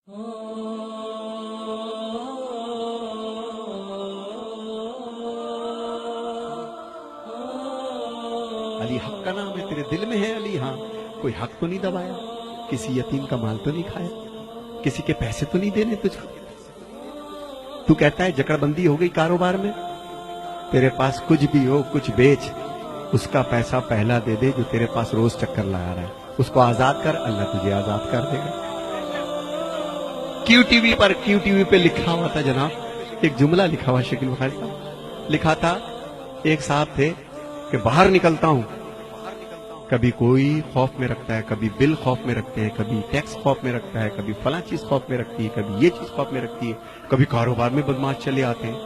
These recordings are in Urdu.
علی حق کا نام ہے، تیرے دل میں ہے علی؟ ہاں، کوئی حق تو نہیں دبایا، کسی یتیم کا مال تو نہیں کھایا، کسی کے پیسے تو نہیں دینے تجھ کو؟ تو کہتا ہے جکڑ بندی ہو گئی کاروبار میں، تیرے پاس کچھ بھی ہو کچھ بیچ، اس کا پیسہ پہلا دے دے جو تیرے پاس روز چکر لگا رہا ہے، اس کو آزاد کر، اللہ تجھے آزاد کر دے گا۔ کیو ٹی وی پہ لکھا ہوا تھا جناب، ایک جملہ لکھا ہوا شکیل بخاری صاحب، لکھا تھا ایک صاحب تھے کہ باہر نکلتا ہوں، کبھی کوئی خوف میں رکھتا ہے، کبھی بل خوف میں رکھتے ہیں، کبھی ٹیکس خوف میں رکھتا ہے، کبھی فلاں چیز خوف میں رکھتی ہے، کبھی یہ چیز خوف میں رکھتی ہے، کبھی کاروبار میں بدماش چلے آتے ہیں۔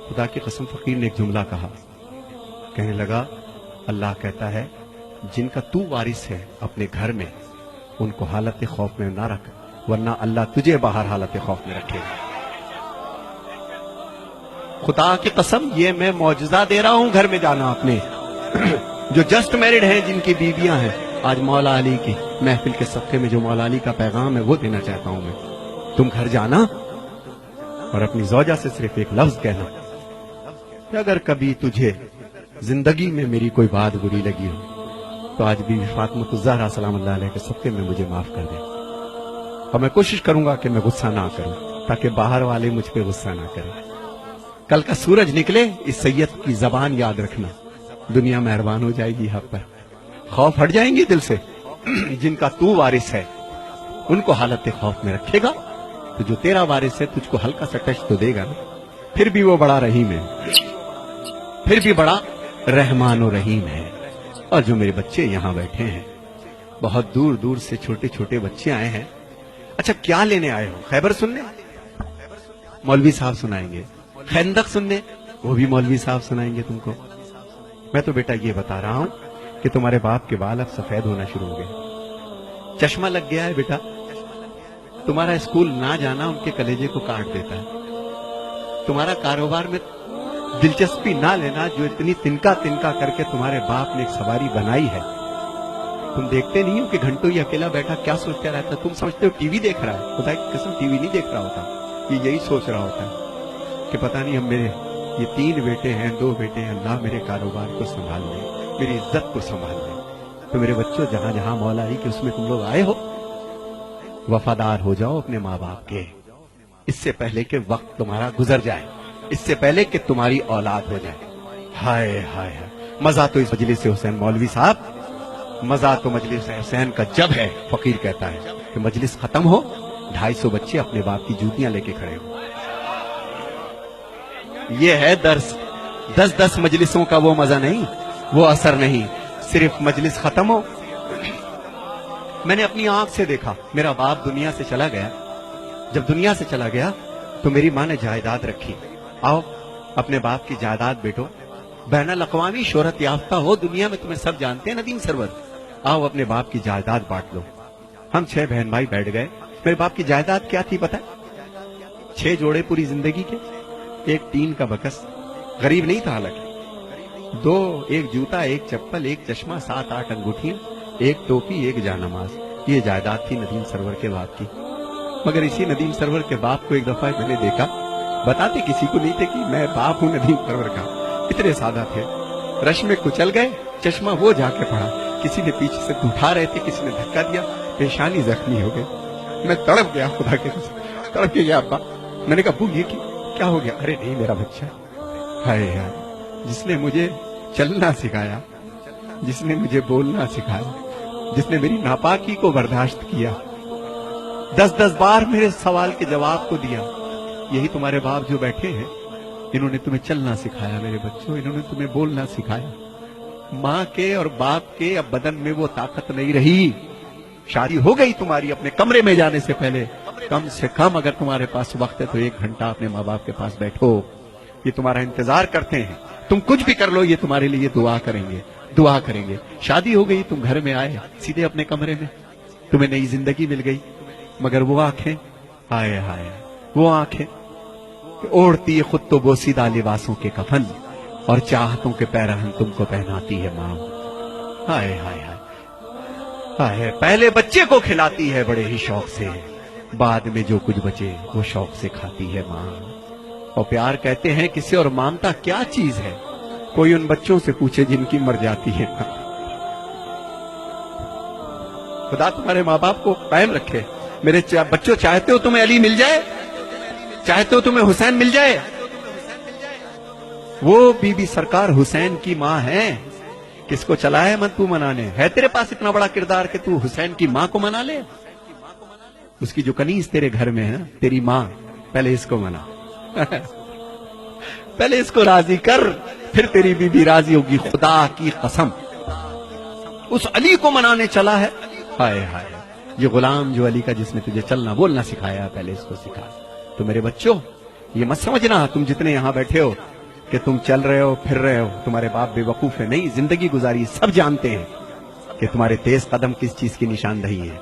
خدا کی قسم فقیر نے ایک جملہ کہا، کہنے لگا اللہ کہتا ہے جن کا تو وارث ہے اپنے گھر میں ان کو حالت خوف میں نہ رکھ، ورنہ اللہ تجھے باہر حالت خوف میں رکھے گا۔ خدا کی قسم یہ میں معجزہ دے رہا ہوں، گھر میں جانا اپنے جو جسٹ میرڈ ہیں، جن کی بیویاں ہیں، آج مولا علی کی محفل کے صفحے میں جو مولا علی کا پیغام ہے وہ دینا چاہتا ہوں میں۔ تم گھر جانا اور اپنی زوجہ سے صرف ایک لفظ کہنا کہ اگر کبھی تجھے زندگی میں میری کوئی بات بری لگی ہو تو آج بی بی فاطمہ الزہرا سلام اللہ علیہ کے صدقے میں مجھے معاف کر دے، اور میں کوشش کروں گا کہ میں غصہ نہ کروں تاکہ باہر والے مجھ پہ غصہ نہ کریں۔ کل کا سورج نکلے اس سید کی زبان یاد رکھنا، دنیا مہربان ہو جائے گی حق پر، خوف ہٹ جائیں گے دل سے۔ جن کا تو وارث ہے ان کو حالت خوف میں رکھے گا تو جو تیرا وارث ہے تجھ کو ہلکا سا ٹچ تو دے گا نا، پھر بھی وہ بڑا رحیم ہے، پھر بھی بڑا رحمان و رحیم ہے۔ اور جو میرے بچے یہاں بیٹھے ہیں، بہت دور دور سے چھوٹے چھوٹے بچے آئے ہیں، اچھا کیا لینے آئے ہو؟ خیبر سننے؟ مولوی صاحب سنائیں گے۔ خندق سننے؟ وہ بھی مولوی صاحب سنائیں گے تم کو۔ میں تو بیٹا یہ بتا رہا ہوں کہ تمہارے باپ کے بال اب سفید ہونا شروع ہو گئے، چشمہ لگ گیا ہے بیٹا، تمہارا اسکول نہ جانا ان کے کلیجے کو کاٹ دیتا ہے، تمہارا کاروبار میں دلچسپی نہ لینا جو اتنی تنکا تنکا کر کے تمہارے باپ نے ایک سواری بنائی ہے، تم دیکھتے نہیں ہو کہ گھنٹوں یہ اکیلا بیٹھا کیا سوچتا رہتا؟ تم سمجھتے ہو ٹی وی دیکھ رہا ہے، خدا کی قسم ٹی وی نہیں دیکھ رہا ہوتا، یہ یہی سوچ رہا ہوتا ہے کہ پتہ نہیں ہم میرے یہ 3 بیٹے ہیں 2 بیٹے ہیں، اللہ میرے کاروبار کو سنبھال لے، میری عزت کو سنبھال لے۔ تو میرے بچوں جہاں جہاں مولا علی کہ اس میں تم لوگ آئے ہو، وفادار ہو جاؤ اپنے ماں باپ کے، اس سے پہلے کہ وقت تمہارا گزر جائے، اس سے پہلے کہ تمہاری اولاد ہو جائے۔ ہائے ہائے ہائے، مزہ تو اس مجلس حسین مولوی صاحب، مزہ تو مجلس حسین کا جب ہے، فقیر کہتا ہے کہ مجلس ختم ہو 250 بچے اپنے باپ کی جوتیاں لے کے کھڑے ہو۔ یہ ہے درس، 10 مجلسوں کا وہ مزہ نہیں، وہ اثر نہیں، صرف مجلس ختم ہو۔ میں نے اپنی آنکھ سے دیکھا، میرا باپ دنیا سے چلا گیا، جب دنیا سے چلا گیا تو میری ماں نے جائیداد رکھی، آؤ اپنے باپ کی جائیداد بیٹو، بین الاقوامی شہرت یافتہ ہو دنیا میں، تمہیں سب جانتے ہیں ندیم سرور، آؤ اپنے باپ کی جائیداد بانٹ لو۔ ہم 6 بہن بھائی بیٹھ گئے۔ میرے باپ کی جائیداد کیا تھی پتہ؟ 6 جوڑے پوری زندگی کے، 1 ٹین کا بکس، غریب نہیں تھا حالانکہ، 2 1 جوتا 1 چپل 1 چشمہ 7 8 انگوٹھیاں 1 ٹوپی 1 جانماز، یہ جائیداد تھی ندیم سرور کے باپ کی۔ مگر اسی ندیم سرور کے باپ کو ایک دفعہ میں نے دیکھا، بتاتے کسی کو نہیں تھے کہ میں باپ ہوں ندیم سرور کا، اتنے سادہ تھے، رش میں کچل گئے، چشمہ وہ جا کے پڑا، کسی نے پیچھے سے اٹھا رہے تھے، کسی نے دھکا دیا، پیشانی زخمی ہو گئی، میں تڑپ گیا، خدا کے قسم تڑپ کے گیا ابا۔ میں نے کہا ابو یہ کیا ہو گیا؟ ارے نہیں میرا بچہ، ہائے ہائے، جس نے مجھے چلنا سکھایا، جس نے مجھے بولنا سکھایا، جس نے میری ناپاکی کو برداشت کیا، 10 بار میرے سوال کے جواب کو دیا، یہی تمہارے باپ جو بیٹھے ہیں، انہوں نے تمہیں چلنا سکھایا میرے بچوں، انہوں نے تمہیں بولنا سکھایا۔ ماں کے اور باپ کے اب بدن میں وہ طاقت نہیں رہی، شادی ہو گئی تمہاری، اپنے کمرے میں جانے سے پہلے کم سے کم اگر تمہارے پاس وقت ہے تو 1 گھنٹہ اپنے ماں باپ کے پاس بیٹھو، یہ تمہارا انتظار کرتے ہیں، تم کچھ بھی کر لو یہ تمہارے لیے دعا کریں گے، دعا کریں گے۔ شادی ہو گئی، تم گھر میں آئے سیدھے اپنے کمرے میں، تمہیں نئی زندگی مل گئی، مگر وہ آنکھیں، ہائے ہائے، وہ آنکھیں اوڑھتی خود تو بوسیدہ لباسوں کے کفن اور چاہتوں کے پیرہن تم کو پہناتی ہے ماں، ہائے ہائے ہائے ہائے، پہلے بچے کو کھلاتی ہے بڑے ہی شوق سے، بعد میں جو کچھ بچے وہ شوق سے کھاتی ہے ماں. اور پیار کہتے ہیں کسے اور مامتا کیا چیز ہے, کوئی ان بچوں سے پوچھے جن کی مر جاتی ہے. خدا تمہارے ماں باپ کو قائم رکھے. میرے بچوں, چاہتے ہو تمہیں علی مل جائے, چاہتے ہو تمہیں حسین مل جائے. وہ بی بی سرکار حسین کی ماں ہے. کس کو چلا ہے من تو منانے؟ ہے تیرے پاس اتنا بڑا کردار کہ تو حسین کی ماں کو منا لے؟ اس کی جو کنیز تیرے گھر میں ہے نا, تیری ماں, پہلے اس کو منا. پہلے اس کو راضی کر, پھر تیری بی بی راضی ہوگی. خدا کی قسم اس علی کو منانے چلا ہے. ہائے ہائے, یہ غلام جو علی کا, جس نے تجھے چلنا بولنا سکھایا, پہلے اس کو سکھا. تو میرے بچوں, یہ مت سمجھنا تم جتنے یہاں بیٹھے ہو کہ تم چل رہے ہو پھر رہے ہو, تمہارے باپ بے وقوف ہے. نہیں, زندگی گزاری سب جانتے ہیں کہ تمہارے تیز قدم کس چیز کی نشاندہی ہے,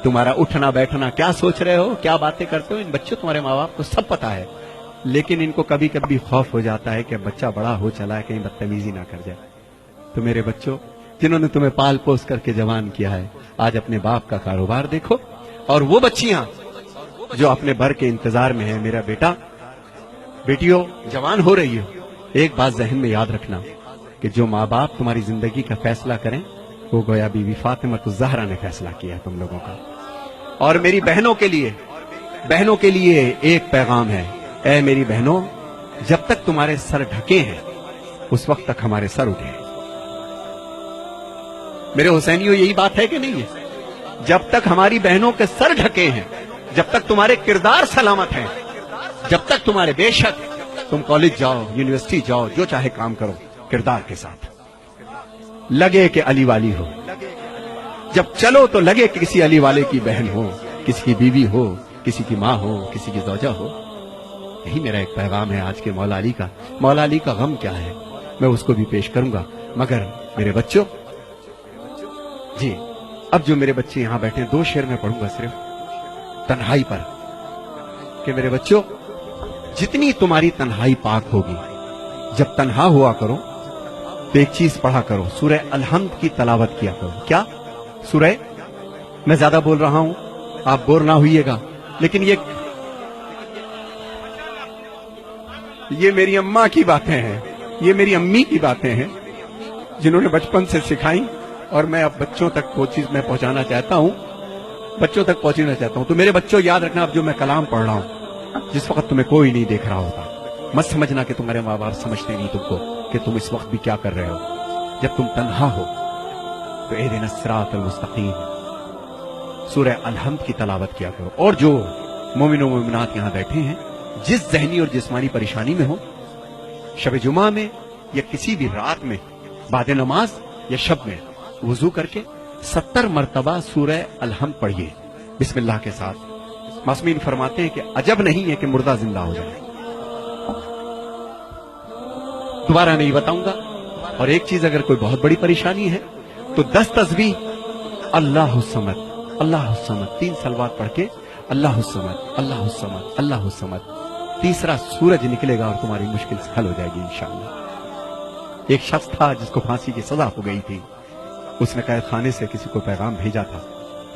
تمہارا اٹھنا بیٹھنا کیا سوچ رہے ہو, کیا باتیں کرتے ہو. ان بچوں تمہارے ماں باپ کو سب پتا ہے, لیکن ان کو کبھی کبھی خوف ہو جاتا ہے کہ بچہ بڑا ہو چلا ہے, کہیں بدتمیزی نہ کر جائے. تو میرے بچوں, جنہوں نے تمہیں پال پوس کر کے جوان کیا ہے, آج اپنے باپ کا کاروبار دیکھو. اور وہ بچیاں جو اپنے بھر کے انتظار میں ہیں, میرا بیٹا بیٹیوں جوان ہو رہی ہو, ایک بات ذہن میں یاد رکھنا کہ جو ماں باپ تمہاری زندگی کا فیصلہ کریں وہ گویا بی بی فاطمہ الزہرا نے فیصلہ کیا ہے تم لوگوں کا. اور میری بہنوں کے لیے ایک پیغام ہے. اے میری بہنوں, جب تک تمہارے سر ڈھکے ہیں اس وقت تک ہمارے سر اٹھے ہیں. میرے حسینیوں, یہی بات ہے کہ نہیں ہے؟ جب تک ہماری بہنوں کے سر ڈھکے ہیں, جب تک تمہارے کردار سلامت ہیں, جب تک تمہارے, بے شک تم کالج جاؤ, یونیورسٹی جاؤ, جو چاہے کام کرو, کردار کے ساتھ لگے کہ علی والی ہو. جب چلو تو لگے کہ کسی علی والے کی بہن ہو, کسی کی بیوی ہو, کسی کی ماں ہو, کسی کی زوجہ ہو. یہی میرا ایک پیغام ہے آج کے مولا علی کا. مولا علی کا غم کیا ہے میں اس کو بھی پیش کروں گا, مگر میرے بچوں, جی اب جو میرے بچے یہاں بیٹھے ہیں, 2 شعر میں پڑھوں گا صرف تنہائی پر, کہ میرے بچوں جتنی تمہاری تنہائی پاک ہوگی, جب تنہا ہوا کرو تو ایک چیز پڑھا کرو, سورہ الحمد کی تلاوت کیا کرو. کیا سورہ, میں زیادہ بول رہا ہوں, آپ بور نہ ہوئیے گا, لیکن یہ میری اماں کی باتیں ہیں, یہ میری امی کی باتیں ہیں جنہوں نے بچپن سے سکھائیں, اور میں اب بچوں تک وہ چیز میں پہنچانا چاہتا ہوں, بچوں تک پہنچنا چاہتا ہوں. تو میرے بچوں یاد رکھنا, اب جو میں کلام پڑھ رہا ہوں, جس وقت تمہیں کوئی نہیں دیکھ رہا ہوتا, مت سمجھنا کہ تمہارے ماں باپ سمجھتے نہیں تم کو کہ تم اس وقت بھی کیا کر رہے ہو. جب تم تنہا ہو تو اہدنا الصراط المستقیم سورہ الحمد کی تلاوت کیا کرو. اور جو مومن و مومنات یہاں بیٹھے ہیں, جس ذہنی اور جسمانی پریشانی میں ہو, شب جمعہ میں یا کسی بھی رات میں, بعد نماز یا شب میں, وضو کر کے 70 مرتبہ سورہ الحمد پڑھیے بسم اللہ کے ساتھ. معصومین فرماتے ہیں کہ عجب نہیں ہے کہ مردہ زندہ ہو جائے. دوبارہ نہیں بتاؤں گا. اور ایک چیز, اگر کوئی بہت بڑی پریشانی ہے تو 10 تسبیح اللہ الصمد, اللہ الصمد, 3 صلوات پڑھ کے اللہ الصمد, اللہ الصمد, اللہ الصمد. تیسرا سورج نکلے گا اور تمہاری مشکل حل ہو جائے گی انشاءاللہ. ایک شخص تھا جس کو پھانسی کی سزا ہو گئی تھی, اس نے قید خانے سے کسی کو پیغام بھیجا تھا,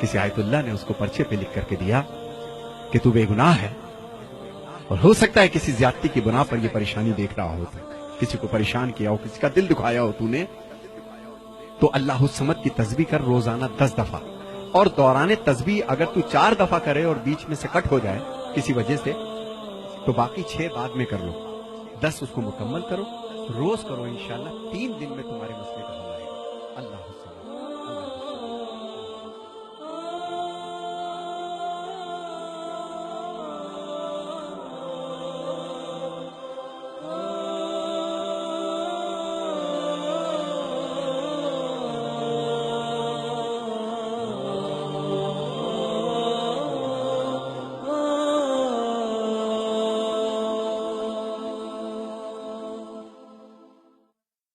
کسی آیت اللہ نے اس کو پرچے پہ لکھ کر کے دیا کہ تو بے گناہ ہے, اور ہو سکتا ہے کسی زیادتی کی بنا پر یہ پریشانی دیکھ رہا ہو, کسی کو پریشان کیا ہو, کسی کا دل دکھایا ہو تو نے, تو اللہ الصمد کی تسبیح کر روزانہ 10 دفعہ. اور دوران تسبیح اگر تو 4 دفعہ کرے اور بیچ میں سے کٹ ہو جائے کسی وجہ سے, تو باقی 6 بعد میں کر لو, 10 اس کو مکمل کرو, روز کرو, انشاءاللہ 3 دن میں تمہارے مسئلے کا حل آئے گا. اللہ